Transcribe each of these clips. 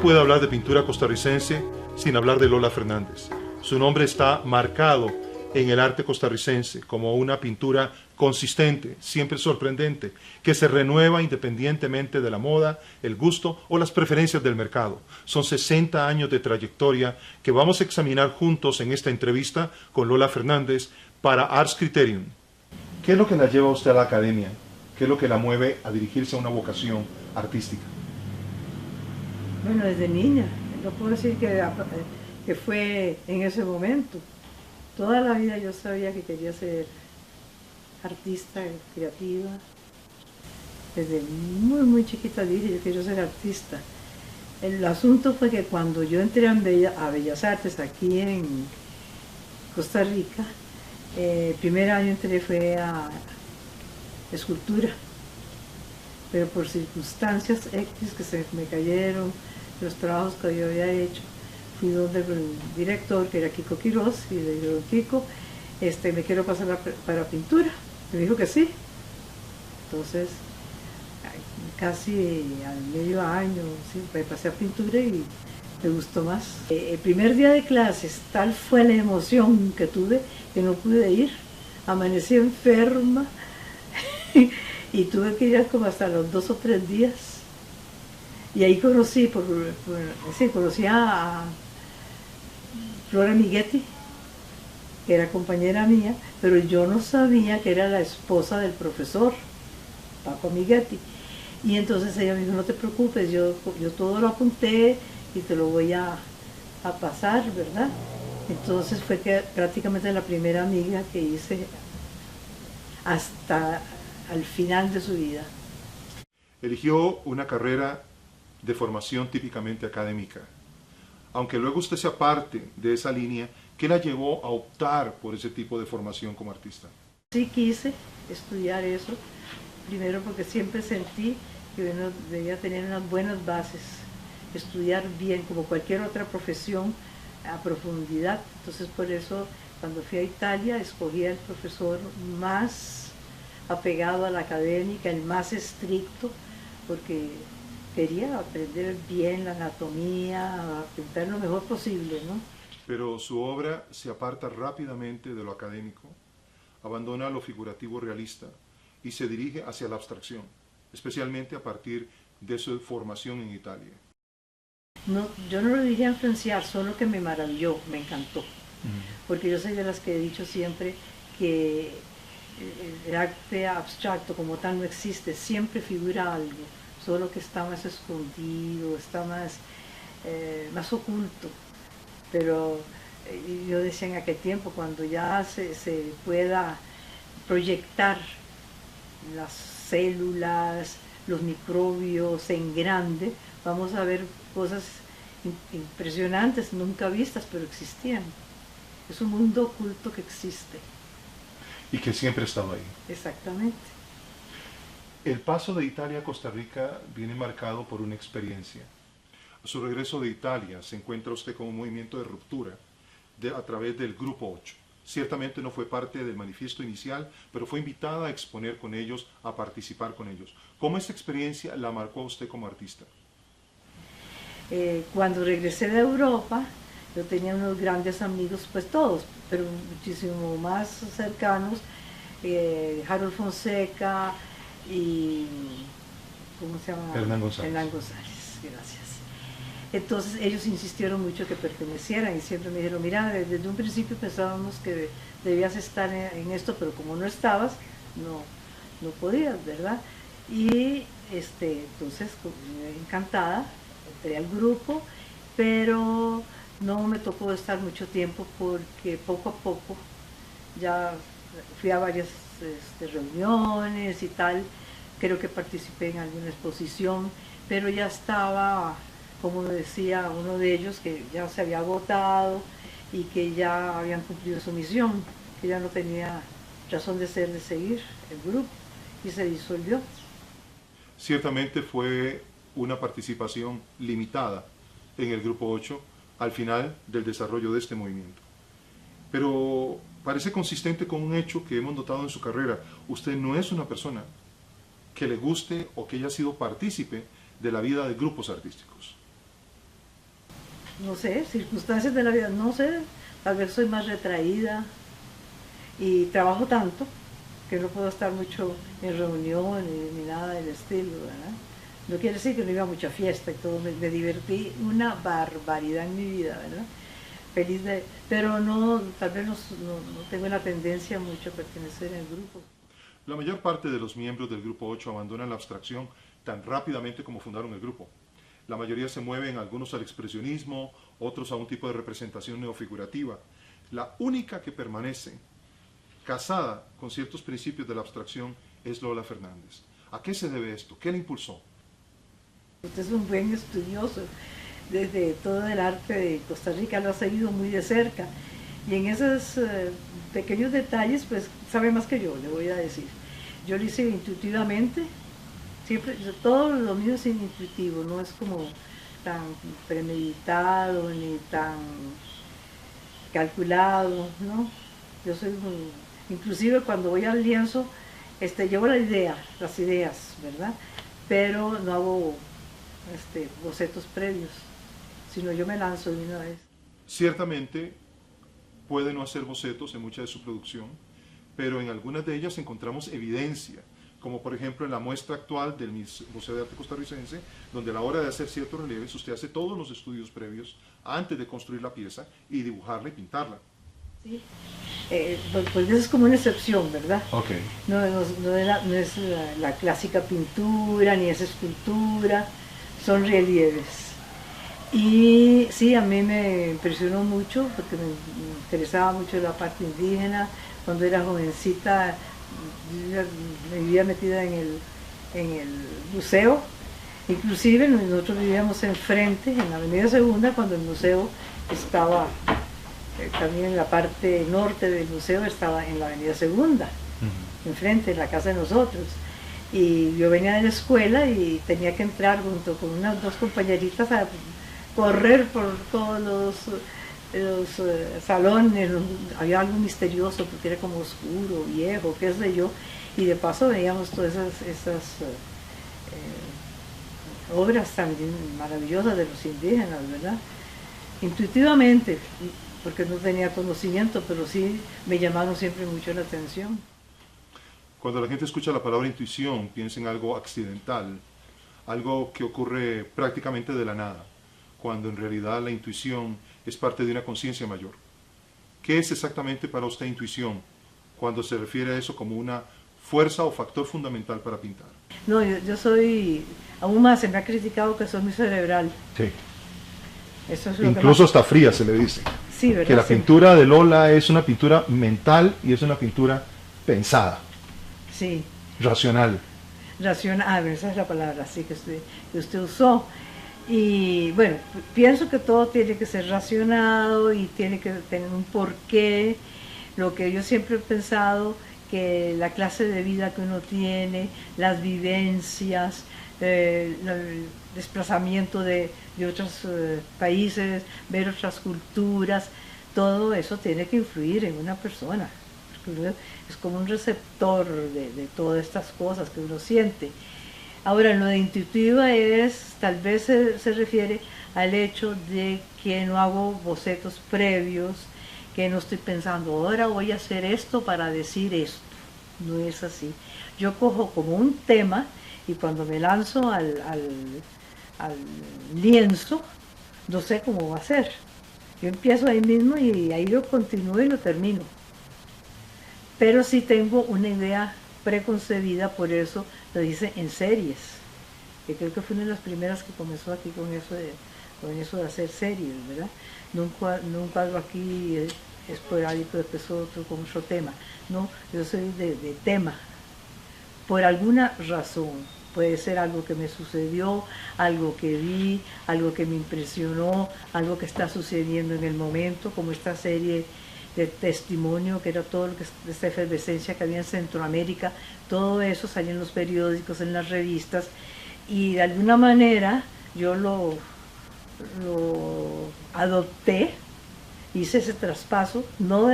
puede hablar de pintura costarricense sin hablar de Lola Fernández. Su nombre está marcado en el arte costarricense como una pintura consistente, siempre sorprendente, que se renueva independientemente de la moda, el gusto o las preferencias del mercado. Son 60 años de trayectoria que vamos a examinar juntos en esta entrevista con Lola Fernández para Arts Criterium. ¿Qué es lo que la lleva a usted a la academia? ¿Qué es lo que la mueve a dirigirse a una vocación artística? Bueno, desde niña, no puedo decir que fue en ese momento. Toda la vida yo sabía que quería ser artista, creativa. Desde muy chiquita dije, yo quiero ser artista. El asunto fue que cuando yo entré a Bellas Artes aquí en Costa Rica, el primer año entré fue a escultura, pero por circunstancias X que se me cayeron, los trabajos que yo había hecho, fui donde el director, que era Kiko Quiroz, y le digo, Kiko, me quiero pasar para pintura. Me dijo que sí. Entonces, casi al medio año, sí, me pasé a pintura y me gustó más. El primer día de clases, tal fue la emoción que tuve que no pude ir. Amanecí enferma y tuve que ir como hasta los 2 o 3 días. Y ahí conocí, conocí a Flora Mighetti, que era compañera mía, pero yo no sabía que era la esposa del profesor, Paco Mighetti. Y entonces ella me dijo, no te preocupes, yo todo lo apunté y te lo voy a pasar, ¿verdad? Entonces fue que prácticamente la primera amiga que hice hasta al final de su vida. Eligió una carrera de formación típicamente académica. Aunque luego usted sea parte de esa línea, ¿qué la llevó a optar por ese tipo de formación como artista? Sí quise estudiar eso, primero porque siempre sentí que uno debía tener unas buenas bases, estudiar bien como cualquier otra profesión a profundidad. Entonces por eso cuando fui a Italia escogí al profesor más apegado a la académica, el más estricto, porque quería aprender bien la anatomía, a pintar lo mejor posible, ¿no? Pero su obra se aparta rápidamente de lo académico, abandona lo figurativo realista y se dirige hacia la abstracción, especialmente a partir de su formación en Italia. No, yo no lo dije a influenciar, solo que me maravilló, me encantó. Porque yo soy de las que he dicho siempre que el arte abstracto como tal no existe, siempre figura algo, solo que está más escondido, está más oculto. Pero yo decía en aquel tiempo, cuando ya se pueda proyectar las células, los microbios en grande, vamos a ver cosas impresionantes, nunca vistas, pero existían. Es un mundo oculto que existe. Y que siempre ha estado ahí. Exactamente. El paso de Italia a Costa Rica viene marcado por una experiencia. A su regreso de Italia se encuentra usted con un movimiento de ruptura a través del Grupo 8. Ciertamente no fue parte del manifiesto inicial, pero fue invitada a exponer con ellos, a participar con ellos. ¿Cómo esta experiencia la marcó a usted como artista? Cuando regresé de Europa, yo tenía unos grandes amigos, pues todos, pero muchísimo más cercanos, Harold Fonseca y, ¿cómo se llama? Hernán González. Hernán González, gracias. Entonces ellos insistieron mucho que pertenecieran y siempre me dijeron, mira, desde un principio pensábamos que debías estar en esto, pero como no estabas, no podías, ¿verdad? Y entonces, encantada, entré al grupo, pero no me tocó estar mucho tiempo porque poco a poco ya fui a varias reuniones y tal, creo que participé en alguna exposición, pero ya estaba, como decía uno de ellos, que ya se había agotado y que ya habían cumplido su misión, que ya no tenía razón de ser de seguir el grupo y se disolvió. Ciertamente fue una participación limitada en el Grupo 8 al final del desarrollo de este movimiento. Pero parece consistente con un hecho que hemos notado en su carrera. Usted no es una persona que le guste o que haya sido partícipe de la vida de grupos artísticos. no sé, circunstancias de la vida, no sé, tal vez soy más retraída y trabajo tanto que no puedo estar mucho en reuniones ni nada del estilo, ¿verdad? No quiere decir que no iba a mucha fiesta y todo, me divertí una barbaridad en mi vida, ¿verdad? Feliz de, pero no, tal vez no tengo la tendencia mucho a pertenecer al grupo. La mayor parte de los miembros del Grupo 8 abandonan la abstracción tan rápidamente como fundaron el grupo. La mayoría se mueven, algunos al expresionismo, otros a un tipo de representación neofigurativa. La única que permanece casada con ciertos principios de la abstracción es Lola Fernández. ¿A qué se debe esto? ¿Qué le impulsó? Usted es un buen estudioso desde todo el arte de Costa Rica, lo ha seguido muy de cerca. Y en esos pequeños detalles, pues sabe más que yo, le voy a decir. Yo lo hice intuitivamente, siempre, todo lo mío es intuitivo, no es como tan premeditado ni tan calculado, ¿no? Yo soy inclusive cuando voy al lienzo, llevo la idea, las ideas, ¿verdad? Pero no hago bocetos previos, sino yo me lanzo de una vez. Ciertamente puede no hacer bocetos en mucha de su producción, pero en algunas de ellas encontramos evidencia, como por ejemplo en la muestra actual del Museo de Arte Costarricense, donde a la hora de hacer ciertos relieves usted hace todos los estudios previos antes de construir la pieza y dibujarla y pintarla. Sí, pues eso es como una excepción, ¿verdad? Okay. No es la clásica pintura, ni es escultura, son relieves. Y sí, a mí me impresionó mucho, porque me interesaba mucho la parte indígena. Cuando era jovencita, me vivía metida en el museo. Inclusive nosotros vivíamos enfrente, en la Avenida Segunda, cuando el museo estaba, también en la parte norte del museo estaba en la Avenida Segunda, enfrente, en la casa de nosotros. Y yo venía de la escuela y tenía que entrar junto con unas dos compañeritas a correr por todos los salones. Había algo misterioso porque era como oscuro, viejo, qué sé yo, y de paso veíamos todas esas obras tan maravillosas de los indígenas, ¿verdad? Intuitivamente, porque no tenía conocimiento, pero sí me llamaron siempre mucho la atención. Cuando la gente escucha la palabra intuición, piensa en algo accidental, algo que ocurre prácticamente de la nada, cuando en realidad la intuición es parte de una conciencia mayor. ¿Qué es exactamente para usted intuición cuando se refiere a eso como una fuerza o factor fundamental para pintar? No, yo soy, aún más, se me ha criticado que soy muy cerebral. Sí. Eso es lo Incluso hasta fría se le dice. Sí, ¿verdad? Que la pintura de Lola es una pintura mental y es una pintura pensada. Sí. Racional. Racional, esa es la palabra sí, que usted usó. Y bueno, pienso que todo tiene que ser racionado y tiene que tener un porqué. Lo que yo siempre he pensado, que la clase de vida que uno tiene, las vivencias, el desplazamiento de otros países, ver otras culturas, todo eso tiene que influir en una persona. Porque es como un receptor de todas estas cosas que uno siente. Ahora, lo de intuitiva es, tal vez se refiere al hecho de que no hago bocetos previos, que no estoy pensando, ahora voy a hacer esto para decir esto. No es así. Yo cojo como un tema y cuando me lanzo al lienzo, no sé cómo va a ser. Yo empiezo ahí mismo y ahí lo continúo y lo termino. Pero sí tengo una idea preconcebida, por eso lo hice en series, que creo que fue una de las primeras que comenzó aquí con eso de hacer series, ¿verdad? Nunca algo aquí esporádico, después otro con otro tema. No, yo soy de tema, por alguna razón. Puede ser algo que me sucedió, algo que vi, algo que me impresionó, algo que está sucediendo en el momento, como esta serie de testimonio, que era todo lo que esta efervescencia que había en Centroamérica. Todo eso salía en los periódicos, en las revistas, y de alguna manera yo lo adopté, hice ese traspaso, no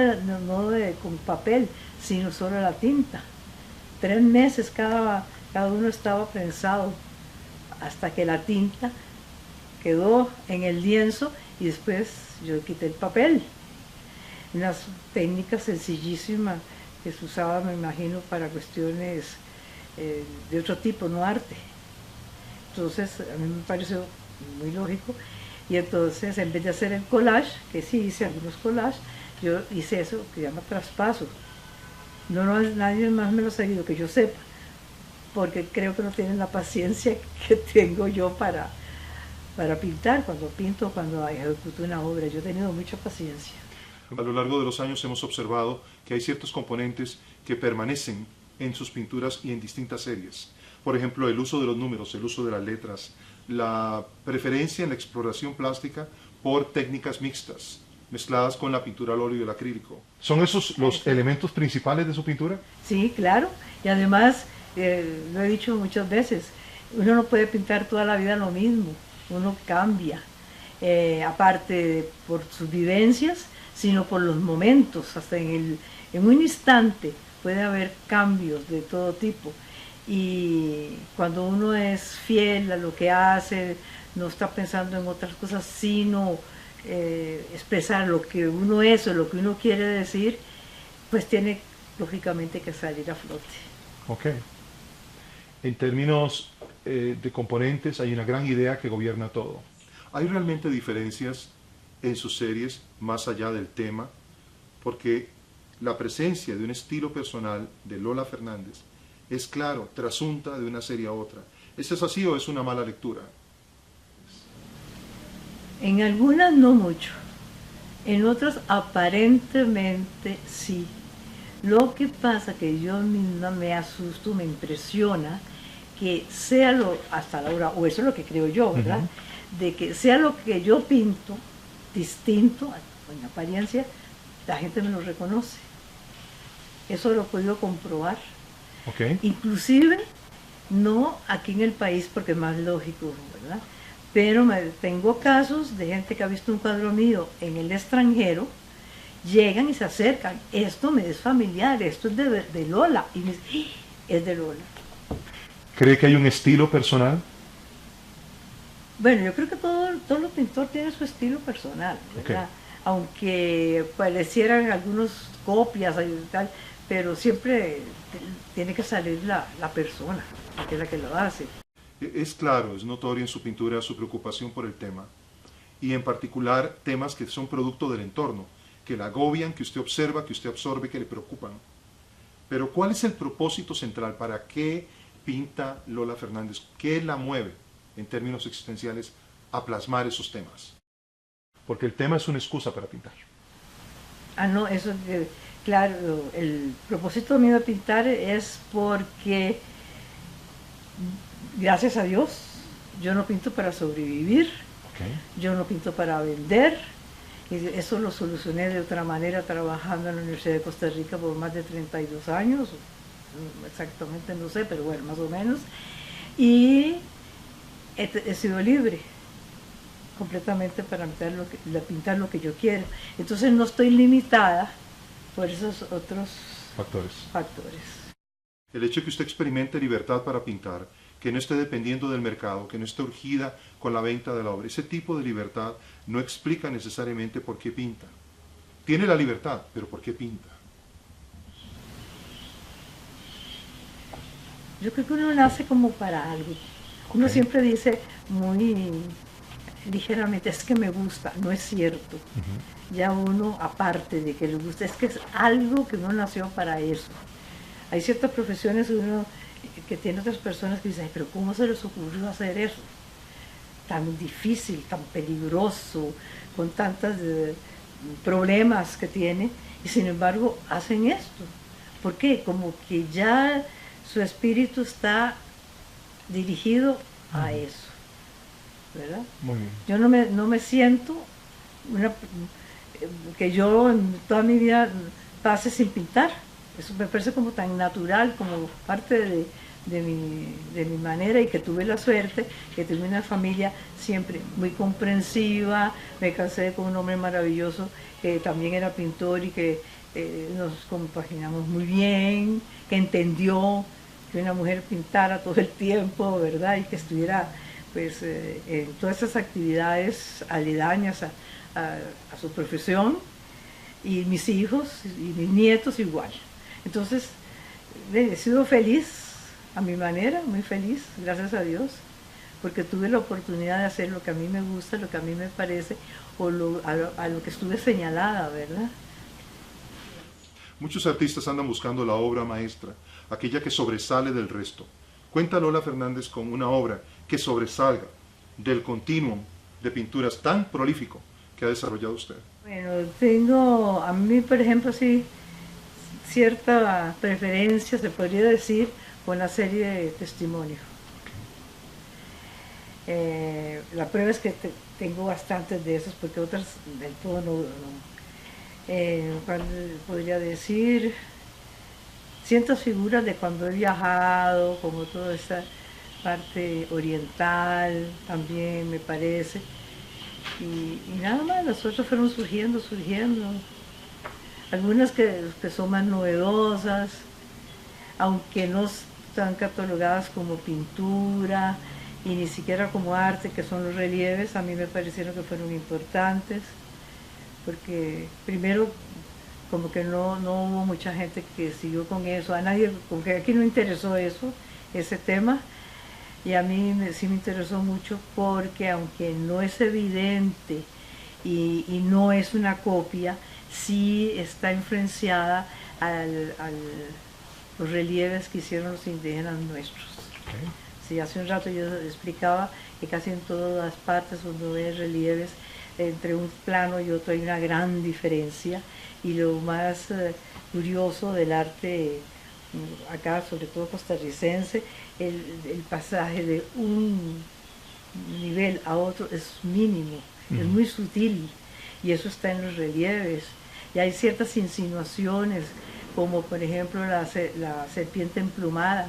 con papel, sino solo la tinta. 3 meses cada uno estaba prensado, hasta que la tinta quedó en el lienzo y después yo quité el papel. Unas técnicas sencillísimas que se usaba, me imagino, para cuestiones de otro tipo, no arte. Entonces a mí me pareció muy lógico, y entonces en vez de hacer el collage, que sí hice algunos collages, yo hice eso que se llama traspaso. Nadie más me lo ha seguido que yo sepa, porque creo que no tienen la paciencia que tengo yo para pintar, cuando pinto, cuando ejecuto una obra. Yo he tenido mucha paciencia. A lo largo de los años hemos observado que hay ciertos componentes que permanecen en sus pinturas y en distintas series. Por ejemplo, el uso de los números, el uso de las letras, la preferencia en la exploración plástica por técnicas mixtas, mezcladas con la pintura al óleo y el acrílico. ¿Son esos los elementos principales de su pintura? Sí, claro. Y además, lo he dicho muchas veces, uno no puede pintar toda la vida lo mismo, uno cambia, aparte por sus vivencias, sino por los momentos. Hasta en un instante puede haber cambios de todo tipo. Y cuando uno es fiel a lo que hace, no está pensando en otras cosas, sino expresar lo que uno es o lo que uno quiere decir, pues tiene lógicamente que salir a flote. Ok. En términos de componentes, hay una gran idea que gobierna todo. ¿Hay realmente diferencias en sus series más allá del tema? Porque la presencia de un estilo personal de Lola Fernández es claro, trasunta de una serie a otra. ¿Eso es así o es una mala lectura? En algunas no mucho, en otras aparentemente sí. Lo que pasa que yo misma me asusto, me impresiona que sea hasta la hora, o eso es lo que creo yo, ¿verdad? De que sea lo que yo pinto distinto, en apariencia, la gente me lo reconoce. Eso lo he podido comprobar. Okay. Inclusive, no aquí en el país, porque es más lógico, ¿verdad? Pero tengo casos de gente que ha visto un cuadro mío en el extranjero, llegan y se acercan, esto me es familiar, esto es de Lola, y me dicen, es de Lola. ¿Cree que hay un estilo personal? Bueno, yo creo que todos los pintores tienen su estilo personal, ¿verdad? Okay. Aunque parecieran algunos copias y tal, pero siempre tiene que salir la persona, que es la que lo hace. Es claro, es notorio en su pintura su preocupación por el tema, y en particular temas que son producto del entorno, que la agobian, que usted observa, que usted absorbe, que le preocupan. Pero ¿cuál es el propósito central? ¿Para qué pinta Lola Fernández? ¿Qué la mueve en términos existenciales a plasmar esos temas? Porque el tema es una excusa para pintar. Ah, no, eso es claro. El propósito mío de pintar es porque, gracias a Dios, yo no pinto para sobrevivir, yo no pinto para vender, y eso lo solucioné de otra manera trabajando en la Universidad de Costa Rica por más de 32 años, exactamente no sé, pero bueno, más o menos, y he sido libre completamente para pintar lo que yo quiero. Entonces no estoy limitada por esos otros factores. El hecho de que usted experimente libertad para pintar, que no esté dependiendo del mercado, que no esté urgida con la venta de la obra, ese tipo de libertad no explica necesariamente por qué pinta. Tiene la libertad, pero ¿por qué pinta? Yo creo que uno nace como para algo. Uno siempre dice muy ligeramente, es que me gusta, no es cierto. Ya uno, aparte de que le gusta, es que es algo que uno nació para eso. Hay ciertas profesiones que tiene otras personas que dicen, pero ¿cómo se les ocurrió hacer eso? Tan difícil, tan peligroso, con tantos problemas que tiene, y sin embargo hacen esto. ¿Por qué? Como que ya su espíritu está dirigido a eso, ¿verdad? Muy bien. Yo no me siento que yo en toda mi vida pase sin pintar. Eso me parece como tan natural, como parte de mi manera, y que tuve la suerte que tuve una familia siempre muy comprensiva. Me casé con un hombre maravilloso que también era pintor y que nos compaginamos muy bien, que entendió que una mujer pintara todo el tiempo, ¿verdad? Y que estuviera pues en todas esas actividades aledañas a su profesión, y mis hijos y mis nietos igual. Entonces, he sido feliz a mi manera, muy feliz, gracias a Dios, porque tuve la oportunidad de hacer lo que a mí me gusta, lo que a mí me parece, o a lo que estuve señalada, ¿verdad? Muchos artistas andan buscando la obra maestra, aquella que sobresale del resto. Cuenta Lola Fernández con una obra que sobresalga del continuum de pinturas tan prolífico que ha desarrollado usted. Bueno, tengo, a mí por ejemplo, sí, cierta preferencia, se podría decir, con la serie de Testimonio. La prueba es que tengo bastantes de esas, porque otras del todo podría decir, cientos figuras de cuando he viajado, como toda esa parte oriental, también me parece. Y nada más, las otras fueron surgiendo. Algunas que son más novedosas, aunque no están catalogadas como pintura y ni siquiera como arte, que son los relieves, a mí me parecieron que fueron importantes, porque primero como que no hubo mucha gente que siguió con eso, a nadie, como que aquí no interesó eso, ese tema. Y a mí sí me interesó mucho porque aunque no es evidente y no es una copia, sí está influenciada a los relieves que hicieron los indígenas nuestros. Okay. Sí, hace un rato yo explicaba que casi en todas las partes donde ves relieves, entre un plano y otro hay una gran diferencia, y lo más curioso del arte acá, sobre todo costarricense, el pasaje de un nivel a otro es mínimo, es muy sutil, y eso está en los relieves. Y hay ciertas insinuaciones, como por ejemplo la serpiente emplumada.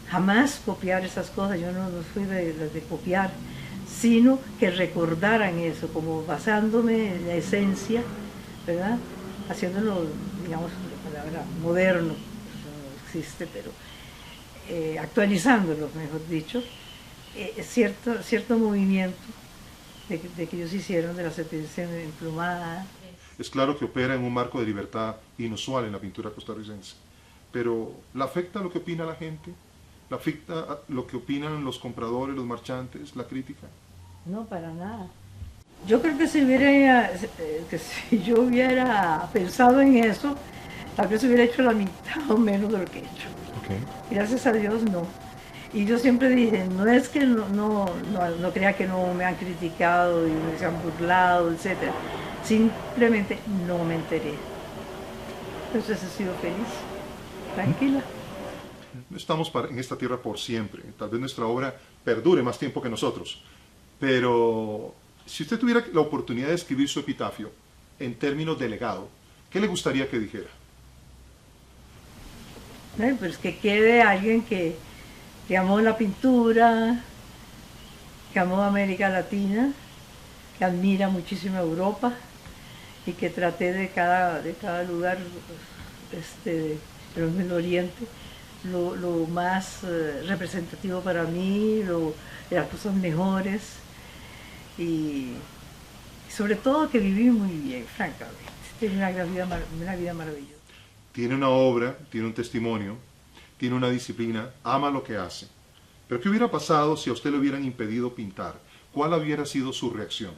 Jamás copiar esas cosas, yo no fui de copiar, sino que recordaran eso, como basándome en la esencia, ¿verdad? Haciéndolo, digamos, la palabra moderno, existe, pero actualizándolo, mejor dicho, cierto movimiento de que ellos hicieron de la serpiente emplumada. Es claro que opera en un marco de libertad inusual en la pintura costarricense, pero ¿la afecta lo que opina la gente? ¿La afecta lo que opinan los compradores, los marchantes, la crítica? No, para nada. Yo creo que si yo hubiera pensado en eso, tal vez hubiera hecho la mitad o menos de lo que he hecho. Okay. Gracias a Dios no. Y yo siempre dije, no es que no crea que no me han criticado y me se han burlado, etc. Simplemente no me enteré. Entonces he sido feliz, tranquila. No estamos en esta tierra por siempre. Tal vez nuestra obra perdure más tiempo que nosotros. Pero si usted tuviera la oportunidad de escribir su epitafio en términos de legado, ¿qué le gustaría que dijera? Pues que quede alguien que amó la pintura, que amó América Latina, que admira muchísimo Europa y que traté de cada lugar del Oriente lo más representativo para mí, de las cosas mejores, y sobre todo que viví muy bien, francamente. Tengo una vida maravillosa. Tiene una obra, tiene un testimonio, tiene una disciplina, ama lo que hace. Pero ¿qué hubiera pasado si a usted le hubieran impedido pintar? ¿Cuál hubiera sido su reacción?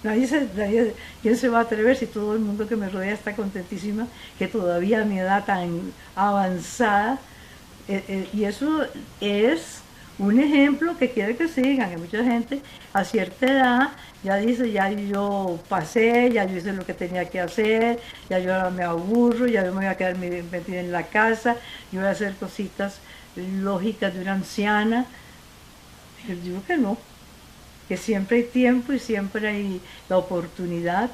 ¿Quién se va a atrever si todo el mundo que me rodea está contentísima que todavía a mi edad tan avanzada? Y eso es un ejemplo que quiere que sigan, que mucha gente a cierta edad ya dice, ya yo pasé, ya yo hice lo que tenía que hacer, ya yo ahora me aburro, ya yo me voy a quedar metida en la casa, yo voy a hacer cositas lógicas de una anciana. Yo digo que no, que siempre hay tiempo y siempre hay la oportunidad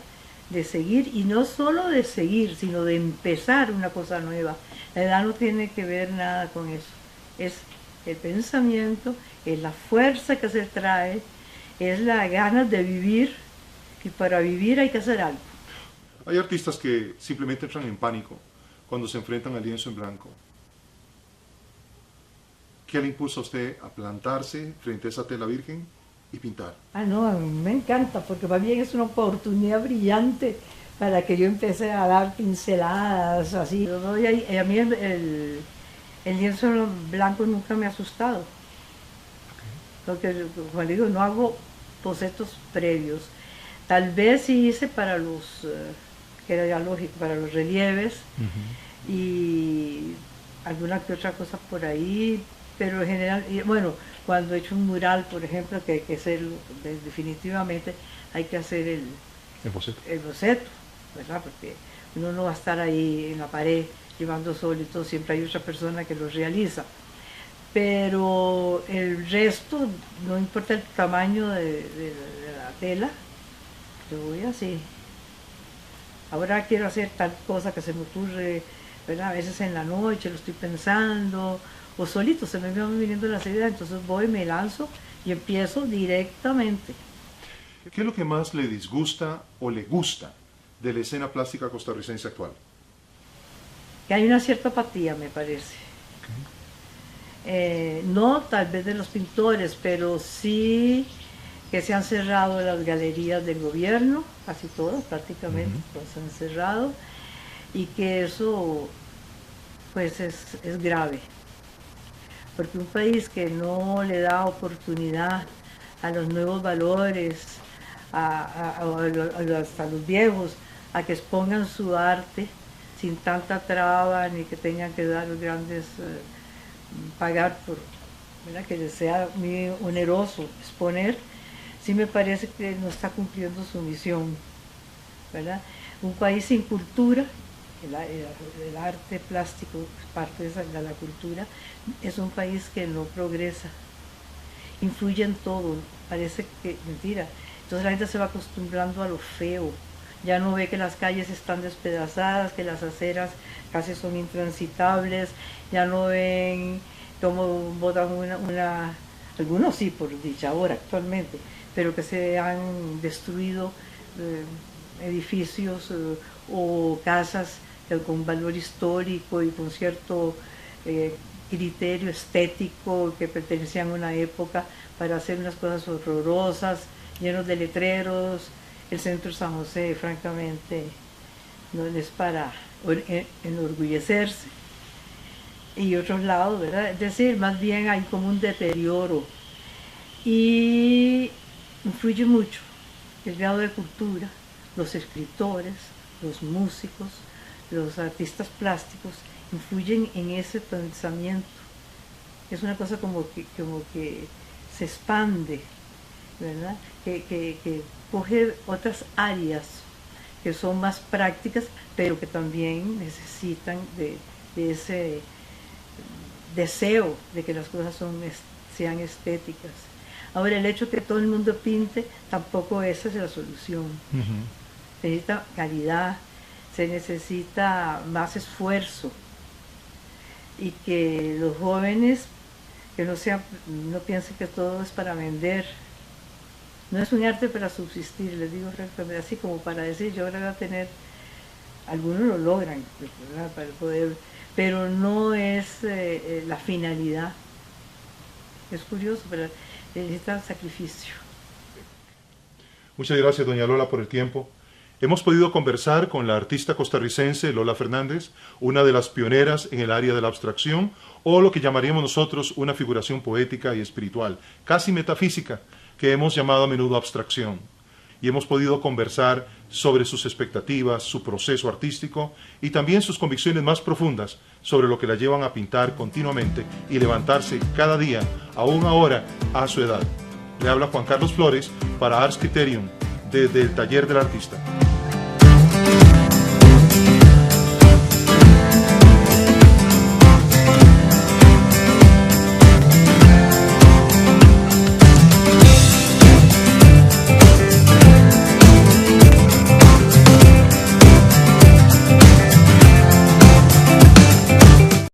de seguir, y no solo de seguir, sino de empezar una cosa nueva. La edad no tiene que ver nada con eso, es el pensamiento, es la fuerza que se trae, es la ganas de vivir, y para vivir hay que hacer algo. Hay artistas que simplemente entran en pánico cuando se enfrentan al lienzo en blanco. ¿Qué le impulsa a usted a plantarse frente a esa tela virgen y pintar? Ah, no, a mí me encanta, porque más bien es una oportunidad brillante para que yo empecé a dar pinceladas, así. A mí el lienzo blanco nunca me ha asustado. Porque, como le digo, no hago bocetos previos. Tal vez sí hice para los, que era ya lógico, para los relieves, y alguna que otra cosa por ahí, pero en general, bueno, cuando he hecho un mural, por ejemplo, que hay que hacerlo, definitivamente hay que hacer el boceto, ¿verdad? Porque uno no va a estar ahí en la pared llevando sol y todo, siempre hay otra persona que lo realiza. Pero el resto, no importa el tamaño de la tela, yo voy así. Ahora quiero hacer tal cosa que se me ocurre, ¿verdad? A veces en la noche lo estoy pensando, o solito se me van viniendo las ideas, entonces voy, me lanzo y empiezo directamente. ¿Qué es lo que más le disgusta o le gusta de la escena plástica costarricense actual? Que hay una cierta apatía, me parece. No tal vez de los pintores, pero sí que se han cerrado las galerías del gobierno, casi todas prácticamente, todas se han cerrado, y que eso pues es grave, porque un país que no le da oportunidad a los nuevos valores, hasta los viejos, a que expongan su arte sin tanta traba, ni que tengan que dar los grandes, pagar por, ¿verdad? Que les sea muy oneroso exponer, sí me parece que no está cumpliendo su misión, ¿verdad? Un país sin cultura, el arte plástico es parte de la cultura, es un país que no progresa, influye en todo, parece que, mentira, entonces la gente se va acostumbrando a lo feo, ya no ve que las calles están despedazadas, que las aceras casi son intransitables, ya no ven cómo botan algunos sí, por dicha ahora actualmente, pero que se han destruido edificios o casas con valor histórico y con cierto criterio estético que pertenecían a una época para hacer unas cosas horrorosas, llenos de letreros. El centro de San José, francamente, no es para enorgullecerse. Y otros lados, ¿verdad? Es decir, más bien hay como un deterioro. Y influye mucho el grado de cultura, los escritores, los músicos, los artistas plásticos, influyen en ese pensamiento. Es una cosa como que se expande, ¿verdad? Que coge otras áreas que son más prácticas, pero que también necesitan de ese deseo de que las cosas sean estéticas. Ahora, el hecho de que todo el mundo pinte, tampoco esa es la solución. Se necesita calidad, se necesita más esfuerzo, y que los jóvenes que no piensen que todo es para vender. No es un arte para subsistir, les digo francamente, así como para decir, yo ahora voy a tener, algunos lo logran, ¿verdad? Para poder, pero no es la finalidad. Es curioso, pero necesita sacrificio. Muchas gracias, doña Lola, por el tiempo. Hemos podido conversar con la artista costarricense Lola Fernández, una de las pioneras en el área de la abstracción, o lo que llamaríamos nosotros una figuración poética y espiritual, casi metafísica, que hemos llamado a menudo abstracción. Y hemos podido conversar sobre sus expectativas, su proceso artístico y también sus convicciones más profundas sobre lo que la llevan a pintar continuamente y levantarse cada día, aún ahora, a su edad. Le habla Juan Carlos Flores para Ars Criterium, desde el Taller del Artista.